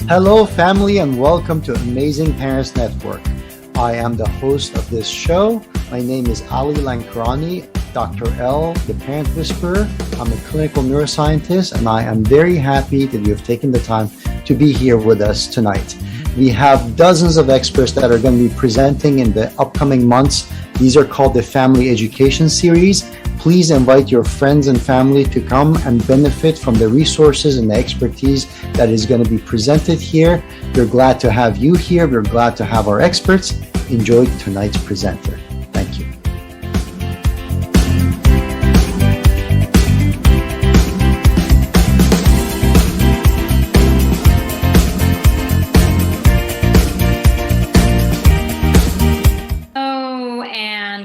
Hello, family, and welcome to Amazing Parents Network. I am the host of this show. My name is Ali Lankarani, Dr. L, the Parent Whisperer. I'm a clinical neuroscientist, and I am very happy that you have taken the time to be here with us tonight. We have dozens of experts that are going to be presenting in the upcoming months. These are called the Family Education Series. Please invite your friends and family to come and benefit from the resources and the expertise that is going to be presented here. We're glad to have you here. We're glad to have our experts. Enjoy tonight's presenter. Thank you.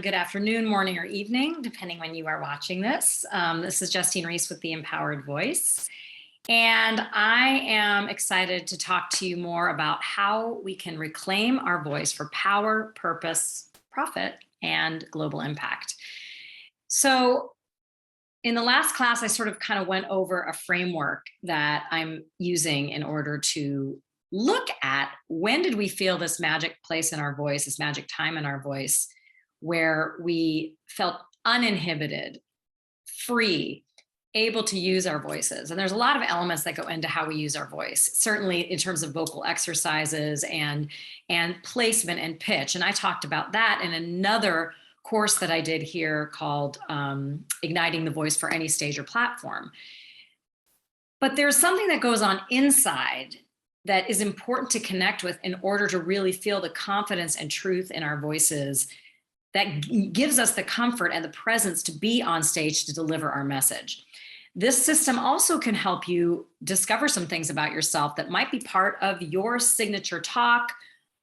Good afternoon, morning, or evening, depending when you are watching this. This is Justine Reiss with The Empowered Voice. And I am excited to talk to you more about how we can reclaim our voice for power, purpose, profit, and global impact. So in the last class, I sort of kind of went over a framework that I'm using in order to look at when did we feel this magic place in our voice, this magic time in our voice, where we felt uninhibited, free, able to use our voices. And there's a lot of elements that go into how we use our voice, certainly in terms of vocal exercises and placement and pitch. And I talked about that in another course that I did here called Igniting the Voice for Any Stage or Platform. But there's something that goes on inside that is important to connect with in order to really feel the confidence and truth in our voices that gives us the comfort and the presence to be on stage to deliver our message. This system also can help you discover some things about yourself that might be part of your signature talk,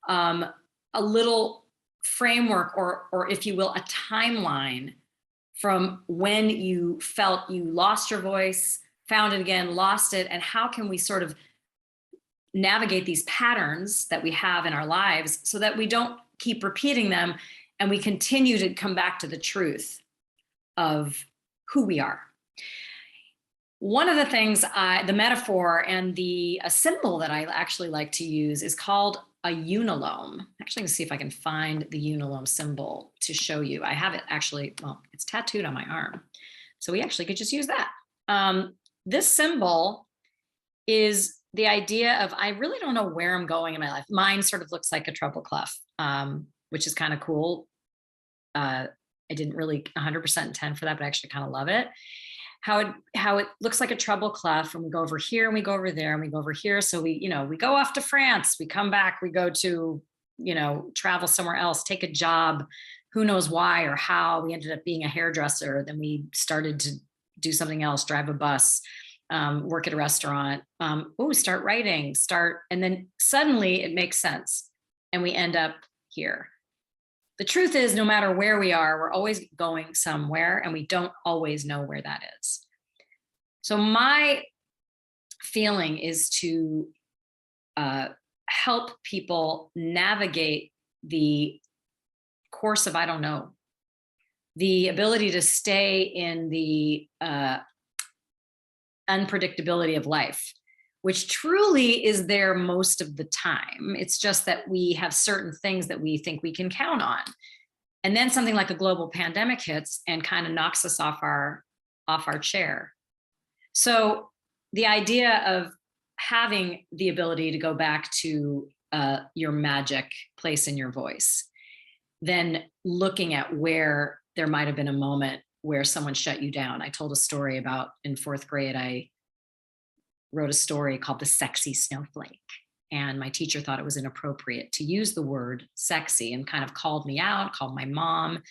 a little framework, or if you will, a timeline from when you felt you lost your voice, found it again, lost it, and how can we sort of navigate these patterns that we have in our lives so that we don't keep repeating them and we continue to come back to the truth of who we are. One of the things, the metaphor and the symbol that I actually like to use is called a unilome. Actually, I'm gonna see if I can find the unilome symbol to show you. I have it actually, well, it's tattooed on my arm. So we actually could just use that. This symbol is the idea of, I really don't know where I'm going in my life. Mine sort of looks like a treble clef. Which is kind of cool. I didn't really 100% intend for that, but I actually kind of love it. How it looks like a treble clef, and we go over here and we go over there and we go over here. So we go off to France, we come back, we go to, travel somewhere else, take a job, who knows why or how. We ended up being a hairdresser. Then we started to do something else, drive a bus, work at a restaurant, start writing, and then suddenly it makes sense. And we end up here. The truth is, no matter where we are, we're always going somewhere, and we don't always know where that is. So my feeling is to help people navigate the course of I don't know, the ability to stay in the unpredictability of life, which truly is there most of the time. It's just that we have certain things that we think we can count on. And then something like a global pandemic hits and kind of knocks us off our chair. So the idea of having the ability to go back to your magic place in your voice, then looking at where there might have been a moment where someone shut you down. I told a story about in fourth grade, I wrote a story called The Sexy Snowflake. And my teacher thought it was inappropriate to use the word sexy and kind of called me out, called my mom,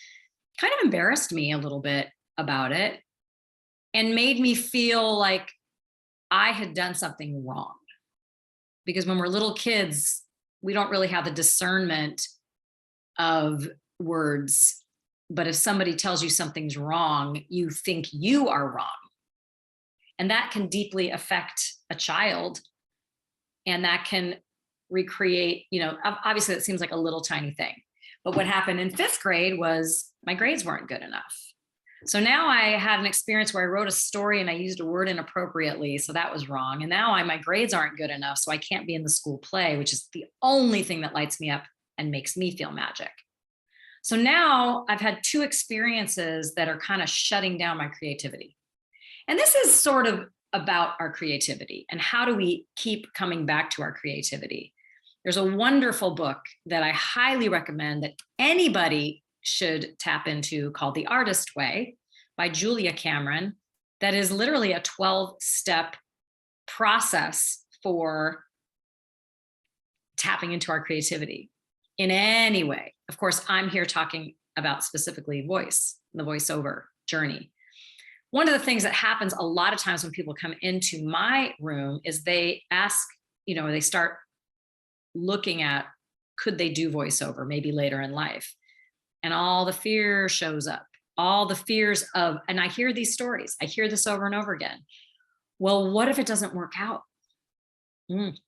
kind of embarrassed me a little bit about it and made me feel like I had done something wrong. Because when we're little kids, we don't really have the discernment of words. But if somebody tells you something's wrong, you think you are wrong. And that can deeply affect a child. And that can recreate, obviously it seems like a little tiny thing. But what happened in fifth grade was my grades weren't good enough. So now I had an experience where I wrote a story and I used a word inappropriately. So that was wrong. And now my grades aren't good enough. So I can't be in the school play, which is the only thing that lights me up and makes me feel magic. So now I've had two experiences that are kind of shutting down my creativity. And this is sort of about our creativity and how do we keep coming back to our creativity. There's a wonderful book that I highly recommend that anybody should tap into called The Artist Way by Julia Cameron. That is literally a 12-step process for tapping into our creativity in any way. Of course, I'm here talking about specifically voice, the voiceover journey. One of the things that happens a lot of times when people come into my room is they ask, they start looking at, could they do voiceover maybe later in life? And all the fear shows up, all the fears of, and I hear these stories, I hear this over and over again. Well, what if it doesn't work out?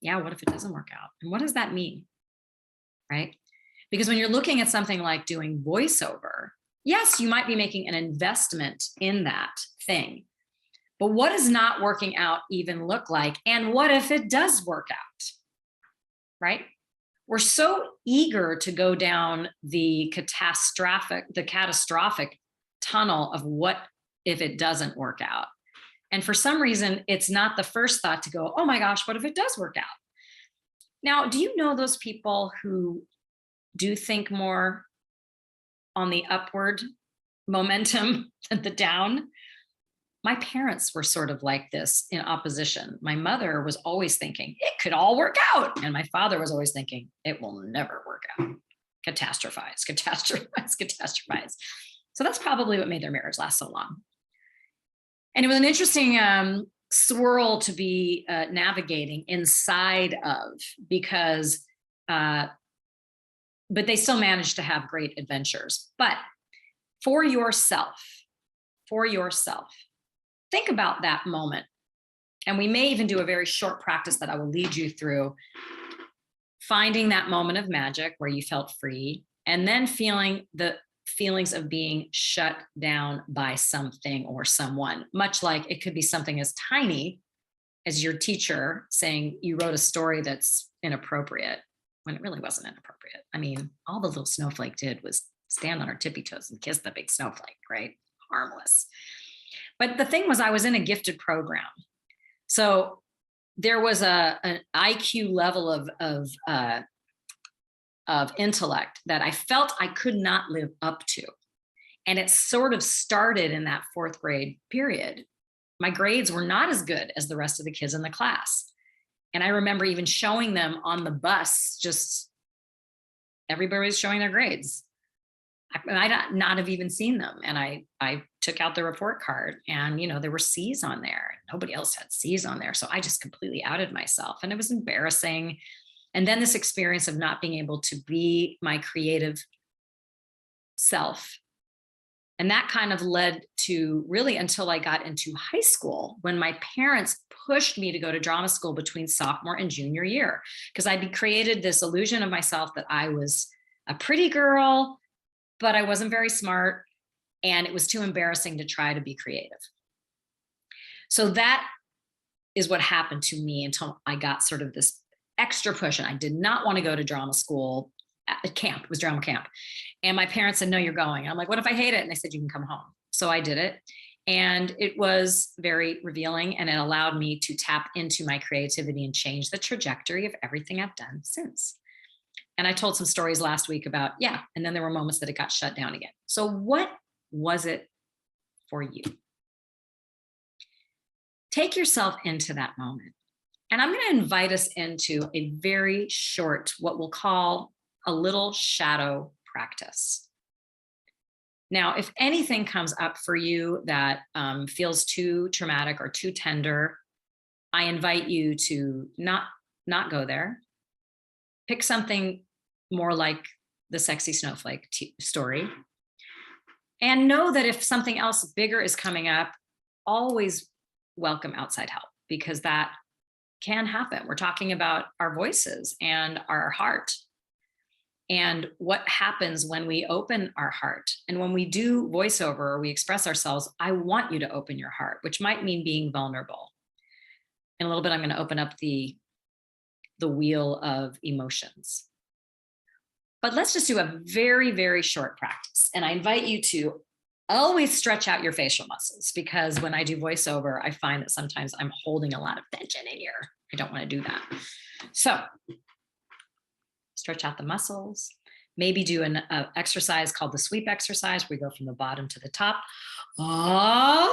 Yeah, what if it doesn't work out? And what does that mean? Right? Because when you're looking at something like doing voiceover, yes, you might be making an investment in that thing. But what does not working out even look like? And what if it does work out? Right? We're so eager to go down the catastrophic tunnel of what if it doesn't work out. And for some reason, it's not the first thought to go, oh my gosh, what if it does work out? Now, do you know those people who do think more on the upward momentum than the down? My parents were sort of like this in opposition. My mother was always thinking, it could all work out. And my father was always thinking, it will never work out. Catastrophize. So that's probably what made their marriage last so long. And it was an interesting swirl to be navigating inside of, because, but they still managed to have great adventures. But for yourself, think about that moment. And we may even do a very short practice that I will lead you through, finding that moment of magic where you felt free, and then feeling the feelings of being shut down by something or someone, much like it could be something as tiny as your teacher saying you wrote a story that's inappropriate when it really wasn't inappropriate. I mean, all the little snowflake did was stand on her tippy toes and kiss the big snowflake, right? Harmless. But the thing was, I was in a gifted program. So there was an IQ level of intellect that I felt I could not live up to. And it sort of started in that fourth grade period. My grades were not as good as the rest of the kids in the class. And I remember even showing them on the bus, just everybody was showing their grades. I might not have even seen them. And I took out the report card and, there were C's on there. Nobody else had C's on there. So I just completely outed myself, and it was embarrassing. And then this experience of not being able to be my creative self. And that kind of led to really until I got into high school, when my parents pushed me to go to drama school between sophomore and junior year, because I'd created this illusion of myself that I was a pretty girl, but I wasn't very smart, and it was too embarrassing to try to be creative. So that is what happened to me until I got sort of this extra push, and I did not want to go to drama school. At camp, it was drama camp. And my parents said, no, you're going. I'm like, what if I hate it? And they said, you can come home. So I did it. And it was very revealing, and it allowed me to tap into my creativity and change the trajectory of everything I've done since. And I told some stories last week about, and then there were moments that it got shut down again. So what was it for you? Take yourself into that moment. And I'm going to invite us into a very short, what we'll call a little shadow practice. Now, if anything comes up for you that feels too traumatic or too tender, I invite you to not go there. Pick something more like the sexy snowflake story. And know that if something else bigger is coming up, always welcome outside help, because that can happen. We're talking about our voices and our heart. and what happens when we open our heart. And when we do voiceover or we express ourselves, I want you to open your heart, which might mean being vulnerable. In a little bit, I'm going to open up the wheel of emotions. But let's just do a very, very short practice. And I invite you to always stretch out your facial muscles, because when I do voiceover, I find that sometimes I'm holding a lot of tension in here. I don't want to do that. So stretch out the muscles. Maybe do an exercise called the sweep exercise, where we go from the bottom to the top. Ah,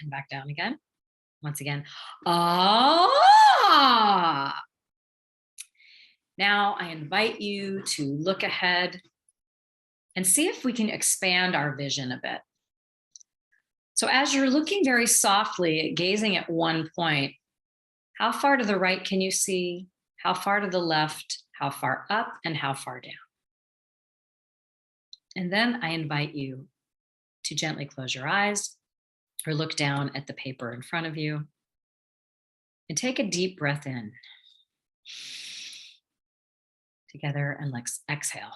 and back down again. Once again. Ah. Now I invite you to look ahead and see if we can expand our vision a bit. So as you're looking very softly, gazing at one point, how far to the right can you see? How far to the left? How far up and how far down? And then I invite you to gently close your eyes or look down at the paper in front of you and take a deep breath in together, and let's exhale.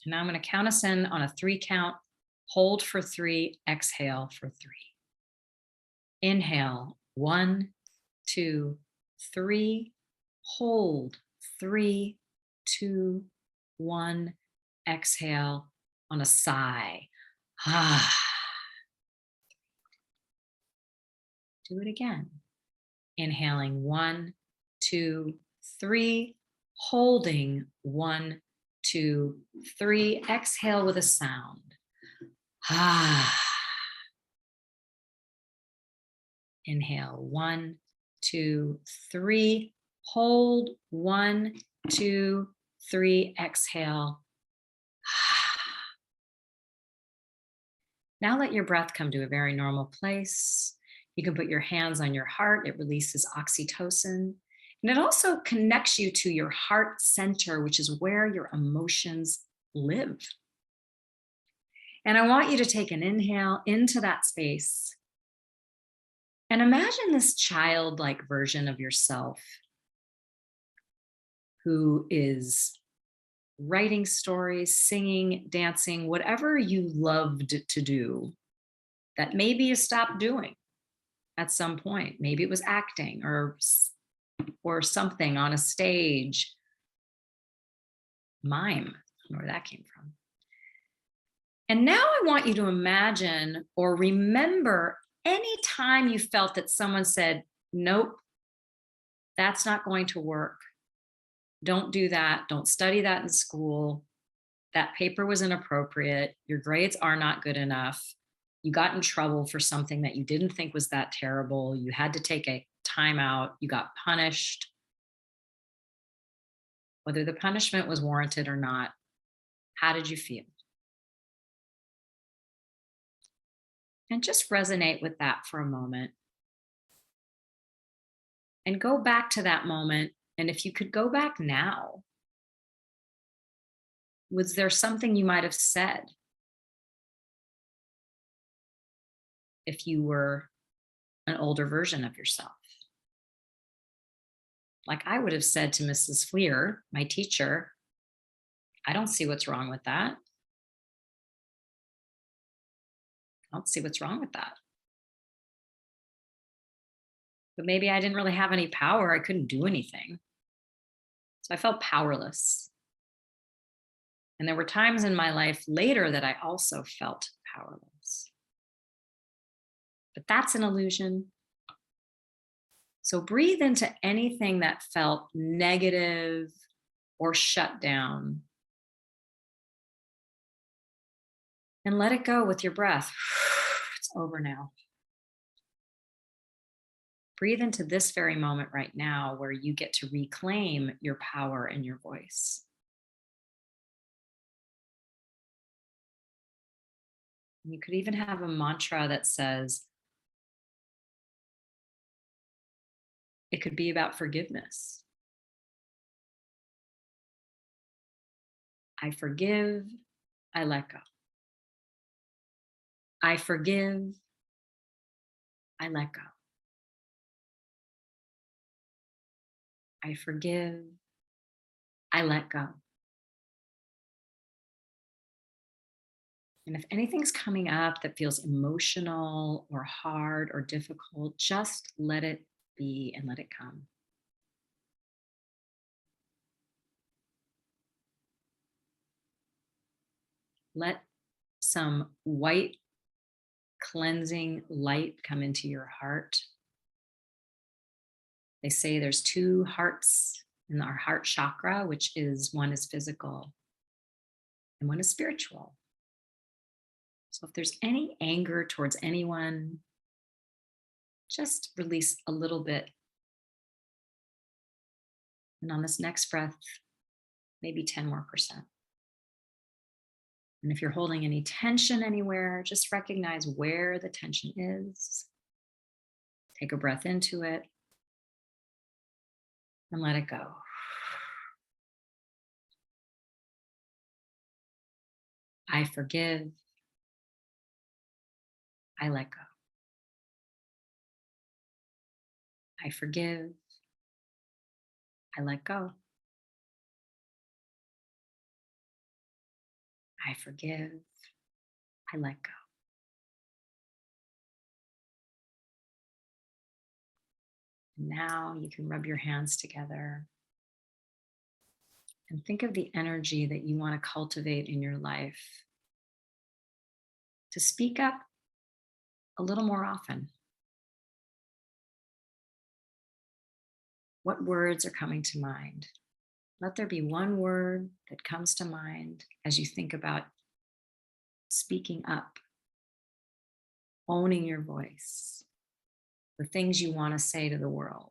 And now I'm going to count us in on a 3 count. Hold for 3, exhale for 3. Inhale, 1, 2, 3. Hold, 3, 2, 1. Exhale on a sigh. Ah. Do it again. Inhaling, 1, 2, 3. Holding, 1, 2, 3. Exhale with a sound. Ah. Inhale, 1, 2, 3. Hold, 1, 2, 3. Exhale. Now let your breath come to a very normal place. You can put your hands on your heart. It releases oxytocin. And it also connects you to your heart center, which is where your emotions live. And I want you to take an inhale into that space and imagine this childlike version of yourself who is writing stories, singing, dancing, whatever you loved to do that maybe you stopped doing at some point. Maybe it was acting or something on a stage. Mime, I don't know where that came from. And now I want you to imagine or remember any time you felt that someone said, nope, that's not going to work. Don't do that. Don't study that in school. That paper was inappropriate. Your grades are not good enough. You got in trouble for something that you didn't think was that terrible. You had to take a time out. You got punished. Whether the punishment was warranted or not, how did you feel? And just resonate with that for a moment. And go back to that moment. And if you could go back now, was there something you might have said if you were an older version of yourself? Like I would have said to Mrs. Fleer, my teacher, I don't see what's wrong with that. I don't see what's wrong with that. But maybe I didn't really have any power. I couldn't do anything. So I felt powerless. And there were times in my life later that I also felt powerless. But that's an illusion. So breathe into anything that felt negative or shut down. And let it go with your breath. It's over now. Breathe into this very moment right now where you get to reclaim your power and your voice. You could even have a mantra that says, it could be about forgiveness. I forgive, I let go. I forgive, I let go. I forgive, I let go. And if anything's coming up that feels emotional or hard or difficult, just let it be and let it come. Let some white cleansing light come into your heart. They say there's two hearts in our heart chakra, which is one is physical and one is spiritual. So if there's any anger towards anyone, just release a little bit. And on this next breath, maybe 10 more percent. And if you're holding any tension anywhere, just recognize where the tension is. Take a breath into it and let it go. I forgive. I let go. I forgive. I let go. I forgive. I let go. And now you can rub your hands together and think of the energy that you want to cultivate in your life to speak up a little more often. What words are coming to mind? Let there be one word that comes to mind as you think about speaking up, owning your voice, the things you want to say to the world,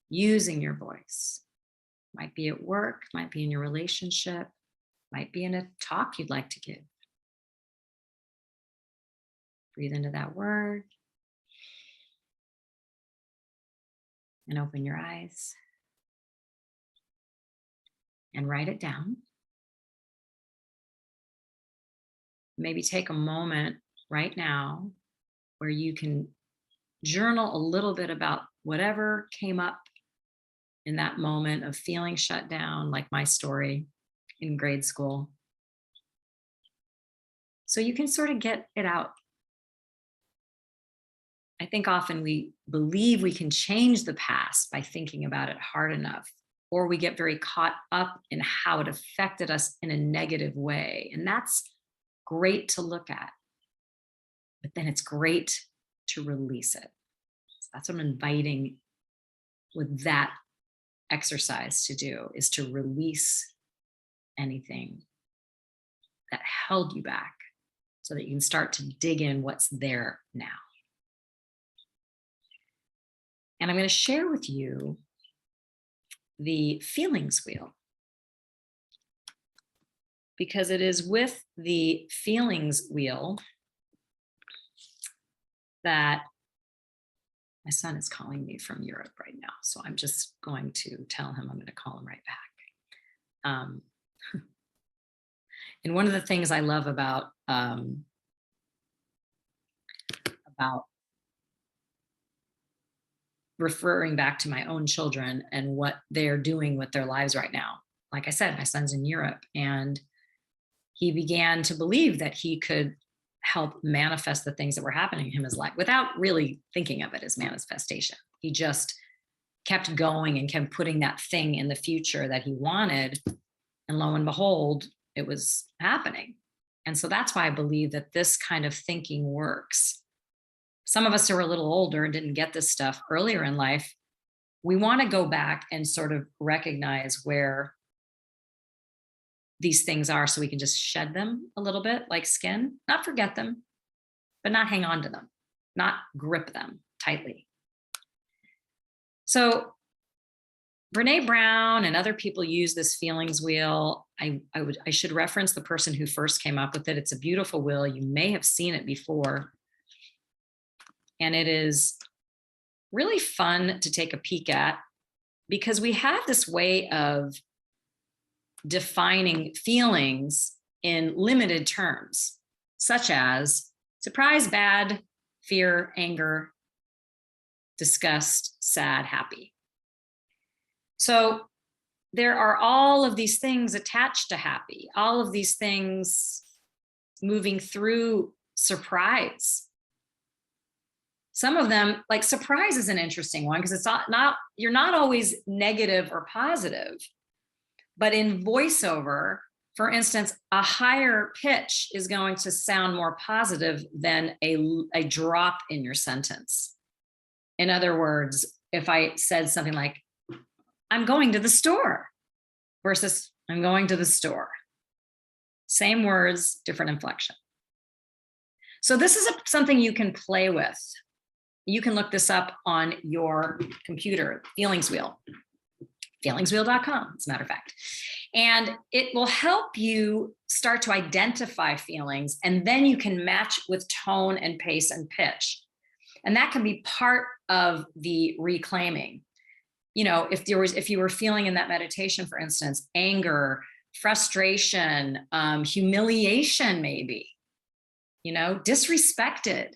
using your voice. Might be at work, might be in your relationship, might be in a talk you'd like to give. Breathe into that word and open your eyes and write it down. Maybe take a moment right now where you can journal a little bit about whatever came up in that moment of feeling shut down, like my story in grade school. So you can sort of get it out. I think often we believe we can change the past by thinking about it hard enough, or we get very caught up in how it affected us in a negative way. And that's great to look at, but then it's great to release it. So that's what I'm inviting with that exercise to do, is to release anything that held you back so that you can start to dig in what's there now. And I'm going to share with you the feelings wheel, because it is with the feelings wheel that my son is calling me from Europe right now. So I'm just going to tell him I'm going to call him right back. And one of the things I love about referring back to my own children and what they're doing with their lives right now. Like I said, my son's in Europe, and he began to believe that he could help manifest the things that were happening in his life without really thinking of it as manifestation. He just kept going and kept putting that thing in the future that he wanted. And lo and behold, it was happening. And so that's why I believe that this kind of thinking works. Some of us who are a little older and didn't get this stuff earlier in life, we want to go back and sort of recognize where these things are so we can just shed them a little bit like skin, not forget them, but not hang on to them, not grip them tightly. So Brene Brown and other people use this feelings wheel. I should reference the person who first came up with it. It's a beautiful wheel. You may have seen it before. And it is really fun to take a peek at, because we have this way of defining feelings in limited terms, such as surprise, bad, fear, anger, disgust, sad, happy. So there are all of these things attached to happy, all of these things moving through surprise. Some of them, like surprise is an interesting one because it's not you're not always negative or positive. But in voiceover, for instance, a higher pitch is going to sound more positive than a drop in your sentence. In other words, if I said something like, I'm going to the store versus I'm going to the store. Same words, different inflection. So this is something you can play with. You can look this up on your computer, feelings wheel, feelingswheel.com, as a matter of fact. And it will help you start to identify feelings, and then you can match with tone and pace and pitch. And that can be part of the reclaiming. You know, if you were feeling in that meditation, for instance, anger, frustration, humiliation, maybe, you know, disrespected.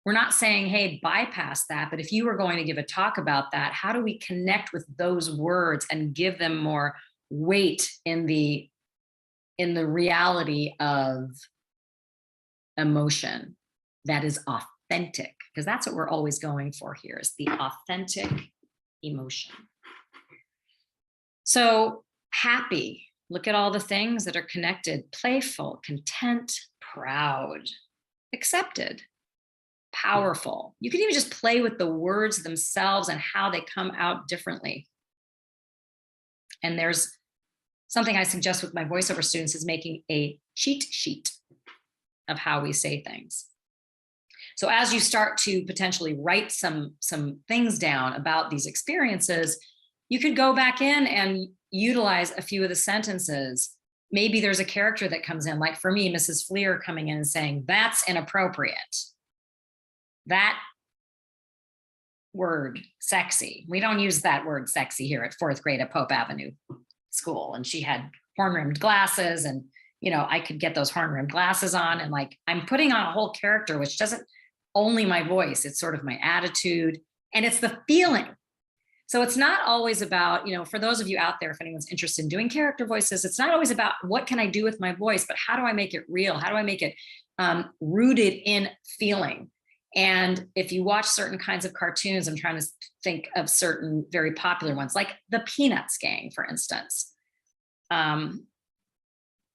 We're not saying, hey, bypass that, but if you were going to give a talk about that, how do we connect with those words and give them more weight in the reality of emotion that is authentic? Because that's what we're always going for here, is the authentic emotion. So happy, look at all the things that are connected: playful, content, proud, accepted, powerful. You can even just play with the words themselves and how they come out differently. And there's something I suggest with my voiceover students is making a cheat sheet of how we say things. So as you start to potentially write some things down about these experiences, you could go back in and utilize a few of the sentences. Maybe there's a character that comes in, like for me, Mrs. Fleer coming in and saying, that's inappropriate. That word, sexy. We don't use that word sexy here at fourth grade at Pope Avenue School. And she had horn-rimmed glasses, and, you know, I could get those horn-rimmed glasses on, and like, I'm putting on a whole character, which doesn't only my voice, it's sort of my attitude, and it's the feeling. So it's not always about, you know, for those of you out there, if anyone's interested in doing character voices, it's not always about what can I do with my voice, but how do I make it real? How do I make it rooted in feeling? And if you watch certain kinds of cartoons, I'm trying to think of certain very popular ones, like the Peanuts gang, for instance.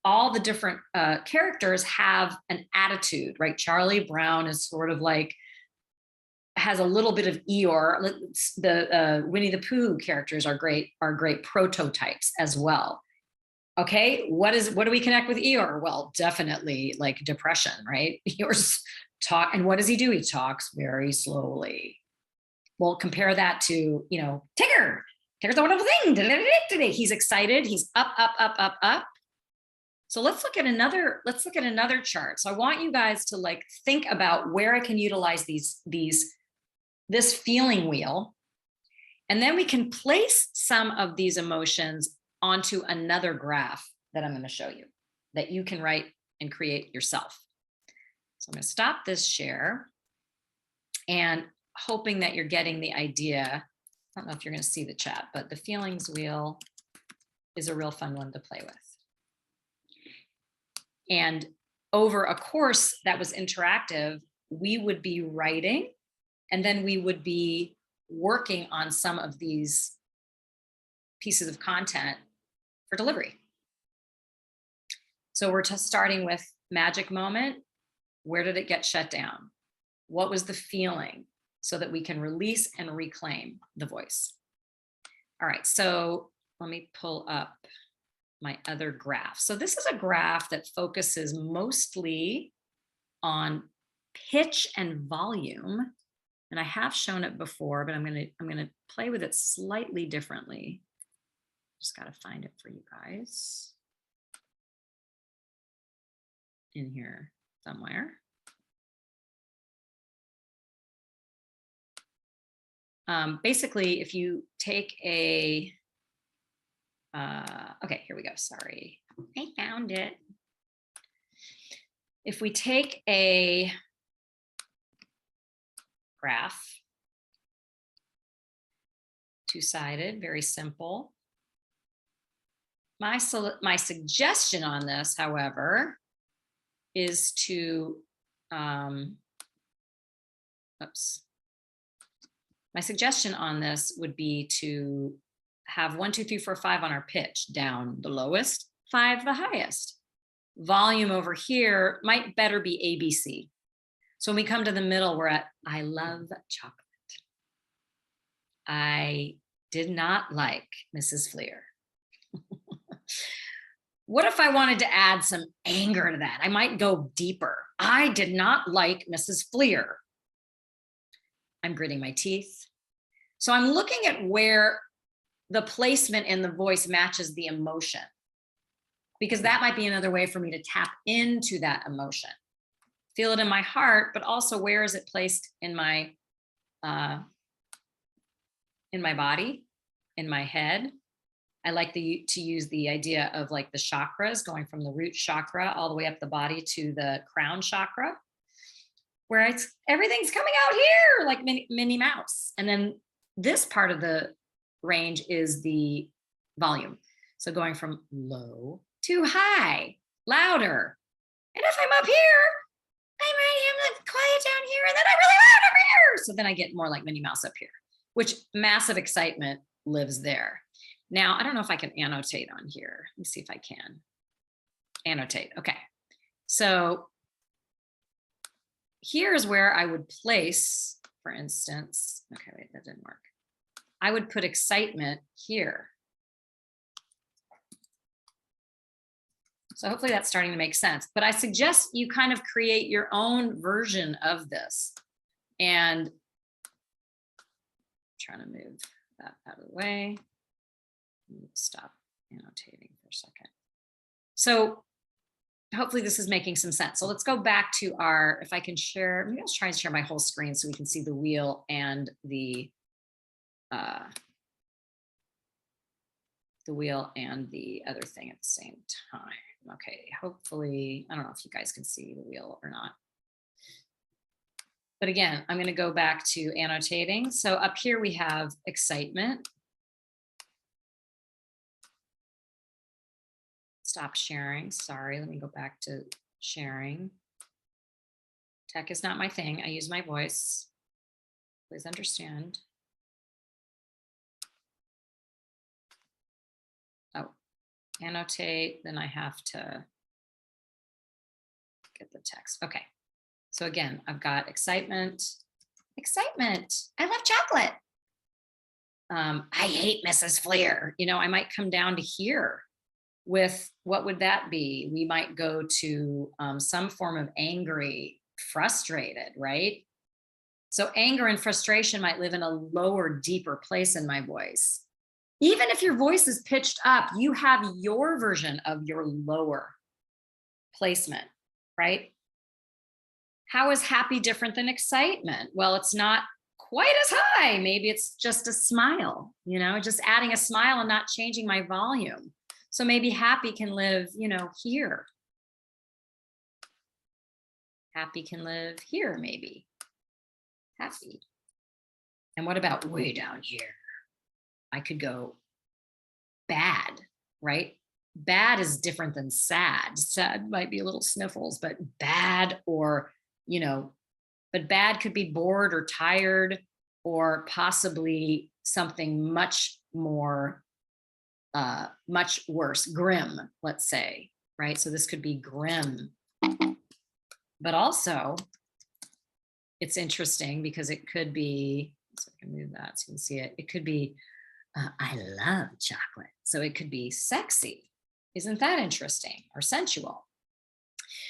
All the different characters have an attitude, right? Charlie Brown is sort of like, has a little bit of Eeyore. The Winnie the Pooh characters are great prototypes as well. Okay, what do we connect with Eeyore? Well, definitely like depression, right? Eeyore's talk, and what does he do? He talks very slowly. Well, compare that to, you know, Tigger. Tigger's a wonderful thing. He's excited. He's up, up, up, up, up. So let's look at another chart. So I want you guys to like think about where I can utilize this feeling wheel. And then we can place some of these emotions onto another graph that I'm going to show you that you can write and create yourself. So I'm going to stop this share, and hoping that you're getting the idea. I don't know if you're going to see the chat, but the feelings wheel is a real fun one to play with. And over a course that was interactive, we would be writing, and then we would be working on some of these pieces of content for delivery. So we're just starting with magic moment. Where did it get shut down? What was the feeling? So that we can release and reclaim the voice. All right, so let me pull up my other graph. So this is a graph that focuses mostly on pitch and volume. And I have shown it before, but I'm gonna play with it slightly differently. Just gotta find it for you guys. In here somewhere. Basically, if you take a, okay, here we go, sorry. I found it. If we take a graph two-sided, very simple. My suggestion on this, however, is to, my suggestion on this would be to have 1, 2, 3, 4, 5 on our pitch, down the lowest, 5 the highest. Volume over here might better be ABC. So when we come to the middle, we're at, I love chocolate. I did not like Mrs. Fleer. What if I wanted to add some anger to that? I might go deeper. I did not like Mrs. Fleer. I'm gritting my teeth. So I'm looking at where the placement in the voice matches the emotion, because that might be another way for me to tap into that emotion. Feel it in my heart, but also where is it placed in my body, in my head. I like to use the idea of like the chakras, going from the root chakra all the way up the body to the crown chakra, where everything's coming out here like Minnie Mouse. And then this part of the range is the volume. So going from low to high, louder. And if I'm up here, I'm quiet down here, and then I'm really loud over here. So then I get more like Minnie Mouse up here, which massive excitement lives there. Now, I don't know if I can annotate on here. Let me see if I can. Annotate, okay. So here's where I would place, for instance, okay, wait, that didn't work. I would put excitement here. So hopefully that's starting to make sense. But I suggest you kind of create your own version of this. And I'm trying to move that out of the way. Stop annotating for a second. So hopefully this is making some sense. So let's go back to our, if I can share, maybe I'll try and share my whole screen so we can see the wheel and the other thing at the same time. Okay, hopefully, I don't know if you guys can see the wheel or not. But again, I'm going to go back to annotating. So up here we have excitement. Stop sharing. Sorry, let me go back to sharing. Tech is not my thing. I use my voice. Please understand. Oh, annotate, then I have to get the text. Okay. So again, I've got excitement. Excitement. I love chocolate. I hate Mrs. Fleer. You know, I might come down to here with, what would that be? We might go to some form of angry, frustrated, right? So anger and frustration might live in a lower, deeper place in my voice. Even if your voice is pitched up, you have your version of your lower placement, right? How is happy different than excitement? Well, it's not quite as high. Maybe it's just a smile, you know, just adding a smile and not changing my volume. So maybe happy can live, you know, here. Happy can live here, maybe. Happy. And what about way down here? I could go bad, right? Bad is different than sad. Sad might be a little sniffles, but bad, or, you know, but bad could be bored or tired, or possibly something much more, much worse, grim, let's say, right? So this could be grim. But also, it's interesting because it could be, so I can move that so you can see it. It could be, I love chocolate. So it could be sexy. Isn't that interesting? Or sensual.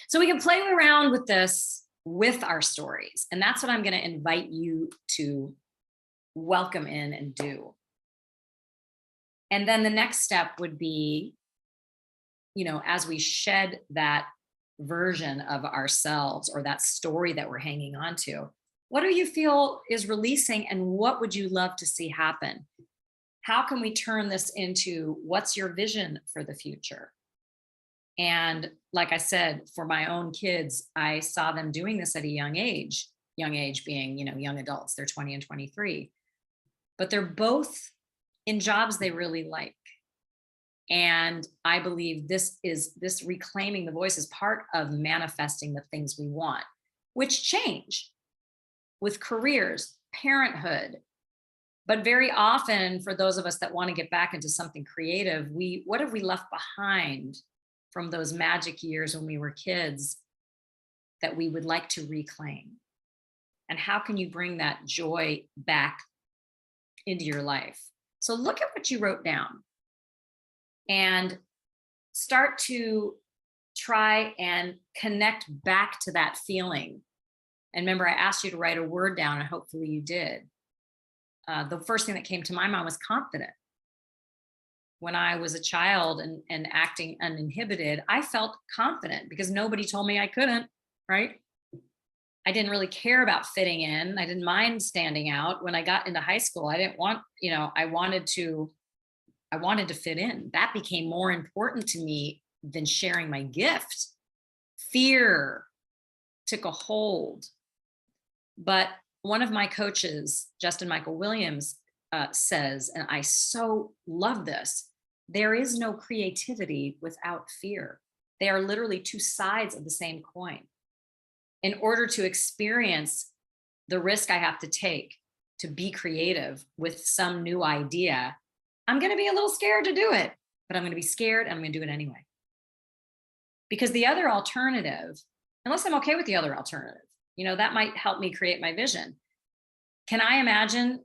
So we can play around with this with our stories. And that's what I'm going to invite you to welcome in and do. And then the next step would be, you know, as we shed that version of ourselves or that story that we're hanging on to, what do you feel is releasing, and what would you love to see happen? How can we turn this into, what's your vision for the future? And like I said, for my own kids, I saw them doing this at a young age being, you know, young adults, they're 20 and 23, but they're both in jobs they really like. And I believe this reclaiming the voice is part of manifesting the things we want, which change with careers, parenthood. But very often, for those of us that want to get back into something creative, what have we left behind from those magic years when we were kids that we would like to reclaim? And how can you bring that joy back into your life? So look at what you wrote down and start to try and connect back to that feeling. And remember, I asked you to write a word down, and hopefully you did. The first thing that came to my mind was confident. When I was a child and acting uninhibited, I felt confident because nobody told me I couldn't, right? I didn't really care about fitting in. I didn't mind standing out. When I got into high school, I didn't want, I wanted to fit in. That became more important to me than sharing my gift. Fear took a hold. But one of my coaches, Justin Michael Williams, says, and I so love this, there is no creativity without fear. They are literally two sides of the same coin. In order to experience the risk I have to take to be creative with some new idea, I'm going to be a little scared to do it, but I'm going to be scared and I'm going to do it anyway. Because the other alternative, unless I'm okay with the other alternative, that might help me create my vision. Can I imagine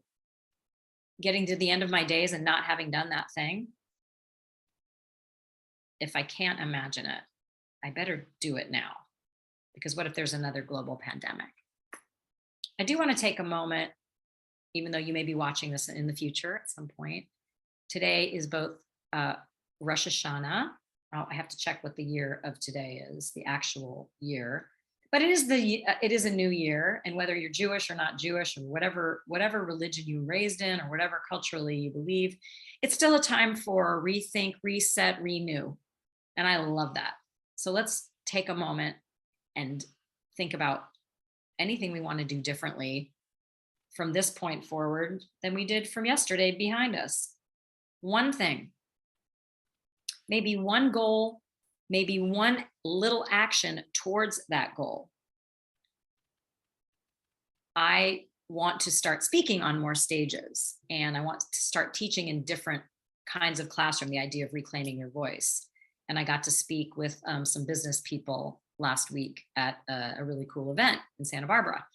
getting to the end of my days and not having done that thing? If I can't imagine it, I better do it now. Because what if there's another global pandemic? I do want to take a moment, even though you may be watching this in the future at some point. Today is both Rosh Hashanah. I have to check what the year of today is, the actual year. But it is a new year, and whether you're Jewish or not Jewish, or whatever religion you were raised in, or whatever culturally you believe, it's still a time for rethink, reset, renew, and I love that. So let's take a moment and think about anything we want to do differently from this point forward than we did from yesterday behind us. One thing, maybe one goal, maybe one little action towards that goal. I want to start speaking on more stages, and I want to start teaching in different kinds of classroom, the idea of reclaiming your voice. And I got to speak with some business people last week at a really cool event in Santa Barbara.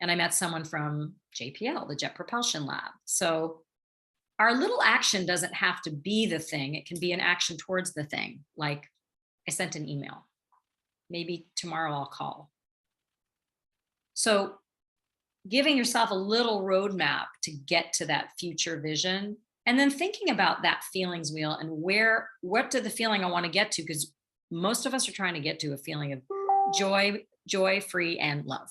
And I met someone from JPL, the Jet Propulsion Lab. So our little action doesn't have to be the thing. It can be an action towards the thing. Like, I sent an email. Maybe tomorrow I'll call. So giving yourself a little roadmap to get to that future vision, and then thinking about that feelings wheel and what did the feeling I want to get to? Because most of us are trying to get to a feeling of joy, free, and love.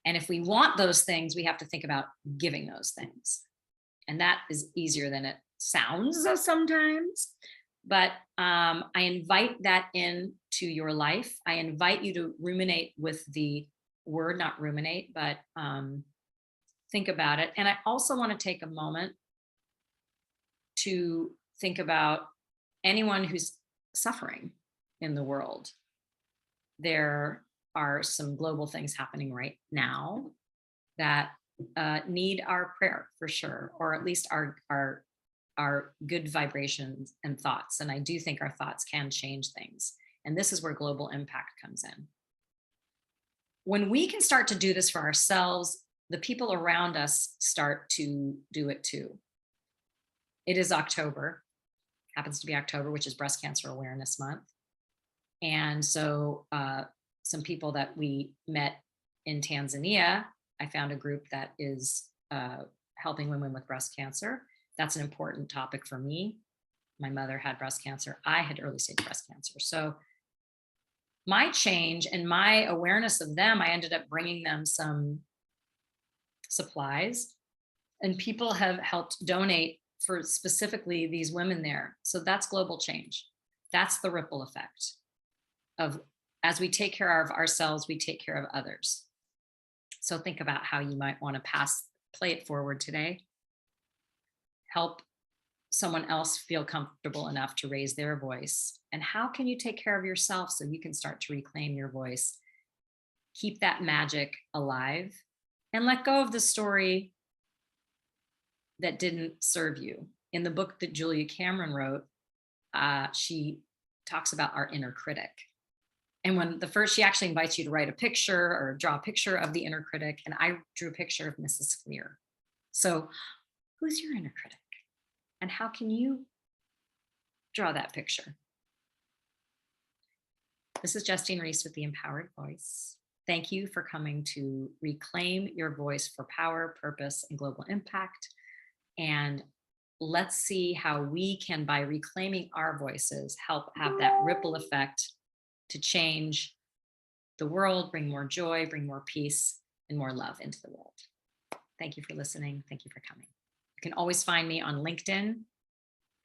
And if we want those things, we have to think about giving those things. And that is easier than it sounds sometimes. But I invite that into your life. I invite you to ruminate with the word, not ruminate, but think about it. And I also want to take a moment to think about anyone who's suffering in the world. There are some global things happening right now that need our prayer for sure, or at least our good vibrations and thoughts. And I do think our thoughts can change things. And this is where global impact comes in. When we can start to do this for ourselves, the people around us start to do it too. It is October, happens to be October, which is Breast Cancer Awareness Month. And so some people that we met in Tanzania, I found a group that is helping women with breast cancer. That's an important topic for me. My mother had breast cancer. I had early stage breast cancer. So my change and my awareness of them, I ended up bringing them some supplies, and people have helped donate for specifically these women there. So that's global change. That's the ripple effect of, as we take care of ourselves, we take care of others. So think about how you might want to play it forward today. help someone else feel comfortable enough to raise their voice? And how can you take care of yourself so you can start to reclaim your voice, keep that magic alive, and let go of the story that didn't serve you? In the book that Julia Cameron wrote, she talks about our inner critic. And when she actually invites you to write a picture or draw a picture of the inner critic. And I drew a picture of Mrs. Fleer. So who's your inner critic? And how can you draw that picture? This is Justine Reiss with the Empowered Voice. Thank you for coming to reclaim your voice for power, purpose, and global impact. And let's see how we can, by reclaiming our voices, help have that ripple effect to change the world, bring more joy, bring more peace, and more love into the world. Thank you for listening. Thank you for coming. You can always find me on LinkedIn,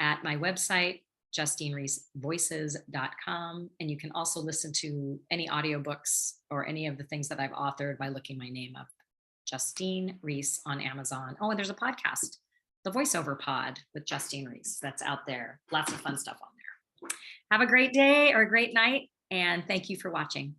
at my website, JustineReissVoices.com. And you can also listen to any audiobooks or any of the things that I've authored by looking my name up, Justine Reiss, on Amazon. Oh, and there's a podcast, The Voiceover Pod with Justine Reiss, that's out there. Lots of fun stuff on there. Have a great day or a great night, and thank you for watching.